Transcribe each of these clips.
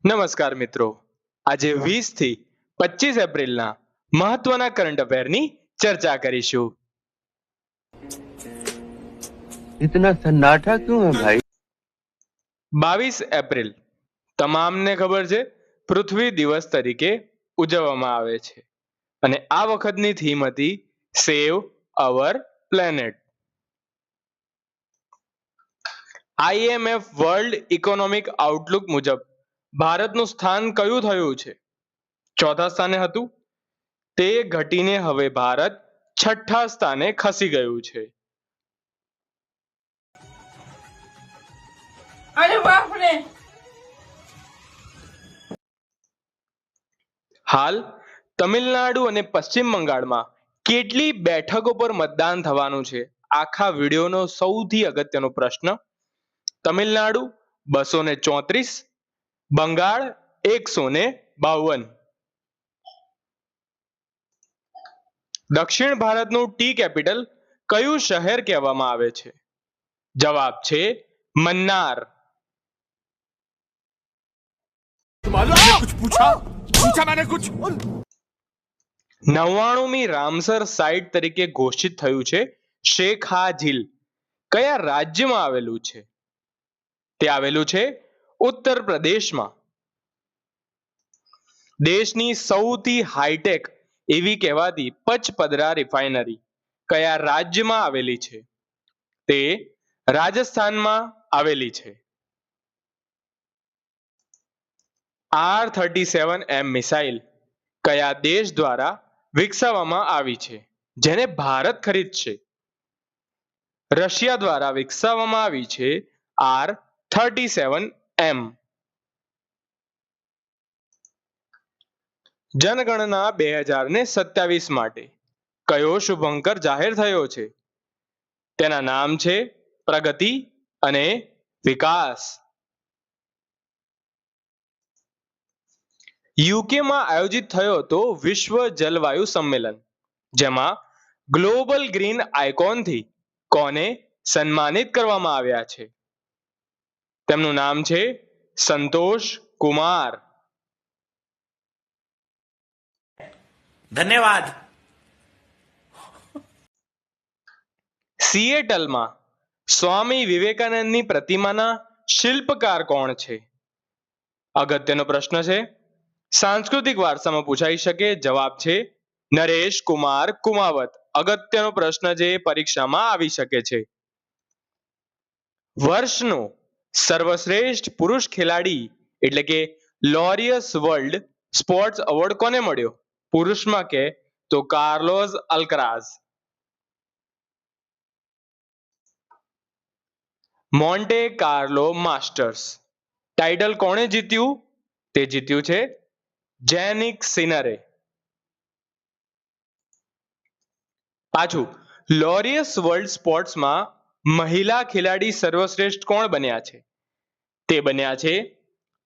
નમસ્કાર મિત્રો, આજે 20 થી 25 એપ્રિલના મહત્વના કરંટ અફેરની ચર્ચા કરીશું. इतना सन्नाटा क्यों है भाई? 22 એપ્રિલ તમામને ખબર છે પૃથ્વી દિવસ તરીકે ઉજવવામાં આવે છે અને આ વખતની થીમ હતી save our planet. IMF world economic outlook મુજબ ભારતનું સ્થાન કયું થયું છે? ચોથા સ્થાને હતું. તે ઘટીને હવે ભારત છઠ્ઠા સ્થાને ખસી ગયું છે. અરે બાપ રે. હાલ તમિલનાડુ અને પશ્ચિમ બંગાળમાં કેટલી બેઠકો પર મતદાન થવાનું છે? આખા વિડીયોનો સૌથી અગત્યનો પ્રશ્ન. તમિલનાડુ 234, બંગાળ 152. દક્ષિણ ભારતનું ટી કેપિટલ કયું શહેર કહેવામાં આવે છે? જવાબ છે મન્નાર. कुछ पूछा मैंने कुछ 99મી રામસર સાઇટ તરીકે ઘોષિત થયું છે શેખા ઝીલ. કયા રાજ્યમાં આવેલું છે? તે આવેલું છે ઉત્તર પ્રદેશમાં. દેશની સૌથી હાઈટેક એવી કહેવાતી પચપદરા રિફાઇનરી કયા રાજ્યમાં આવેલી છે? તે રાજસ્થાનમાં આવેલી છે. R-37M મિસાઇલ કયા દેશ દ્વારા વિકસાવવામાં આવી છે, જેને ભારત ખરીદશે? રશિયા દ્વારા વિકસાવવામાં આવી છે R-37M. જનગણના 2027 માટે કયો શુભંકર જાહેર થયો છે? તેના નામ છે પ્રગતિ અને વિકાસ. યુકેમાં આયોજિત થયો હતો વિશ્વ જલવાયુ સંમેલન, જેમાં ગ્લોબલ ગ્રીન આઇકોનથી કોને સન્માનિત કરવામાં આવ્યા છે? તેમનું નામ છે સંતોષ કુમાર. धन्यवाद. સિએટલમાં સ્વામી વિવેકાનંદની પ્રતિમાના શિલ્પકાર કોણ છે? અગત્યનો પ્રશ્ન છે. સાંસ્કૃતિક વારસામાં પૂછાઈ શકે. જવાબ છે નરેશ કુમાર કુમાવત. અગત્યનો પ્રશ્ન જે પરીક્ષામાં આવી શકે છે. વર્ષનો સર્વશ્રેષ્ઠ પુરુષ ખેલાડી એટલે કે લોરિયસ વર્લ્ડ સ્પોર્ટ્સ એવોર્ડ કોને મળ્યો? પુરુષમાં કે તો Carlos અલ્કરાઝ. Monte Carlo masters title કોણે જીત્યું? તે જીત્યું છે જેનિક સિનરે. પાછું લોરિયસ વર્લ્ડ સ્પોર્ટ્સમાં મહિલા ખેલાડી સર્વશ્રેષ્ઠ કોણ બન્યા છે? તે બન્યા છે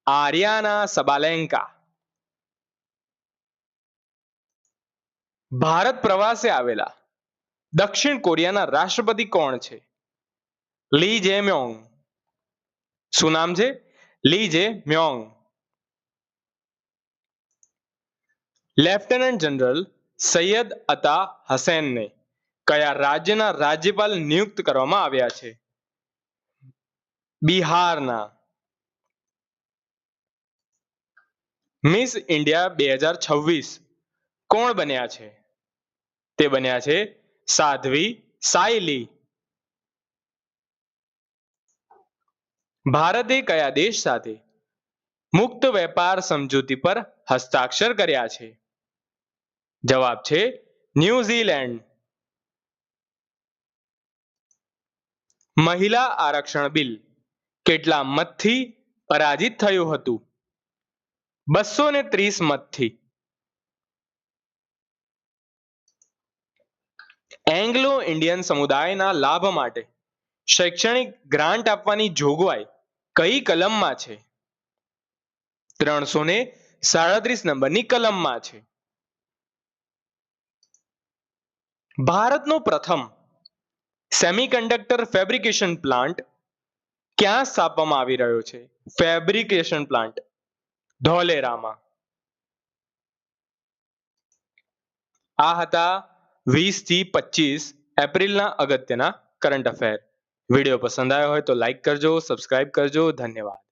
આર્યાના સબાલેન્કા. ભારત પ્રવાસે આવેલા દક્ષિણ કોરિયાના રાષ્ટ્રપતિ કોણ છે? લી જે મ્યોંગ. શું નામ છે? લી જે મ્યોંગ. લેફ્ટનન્ટ જનરલ સૈયદ અતા હસેનને કયા રાજ્યના રાજ્યપાલ નિયુક્ત કરવામાં આવ્યા છે? બિહારના. મિસ ઇન્ડિયા 2026 કોણ બન્યા છે? તે બન્યા છે સાધ્વી સાયલી. ભારતે કયા દેશ સાથે મુક્ત વેપાર સમજૂતી પર હસ્તાક્ષર કર્યા છે? જવાબ છે ન્યુઝીલેન્ડ. મહિલા આરક્ષણ બિલ કેટલા મતથી પરાજિત થયું હતું? 230 મતથી. એંગ્લો ઇન્ડિયન સમુદાયના લાભ માટે શૈક્ષણિક ગ્રાન્ટ આપવાની જોગવાઈ કઈ કલમમાં છે? 337 નંબરની કલમમાં છે. ભારતનો પ્રથમ સેમિકન્ડક્ટર ફેબ્રિકેશન પ્લાન્ટ ક્યાં સ્થાપવામાં આવી રહ્યો છે? ફેબ્રિકેશન પ્લાન્ટ ધોલેરામાં. આ હતા 20 થી 25 એપ્રિલના અગત્યના કરંટ અફેર. વિડીયો પસંદ આવ્યો હોય તો લાઈક કરજો, સબસ્ક્રાઇબ કરજો. ધન્યવાદ.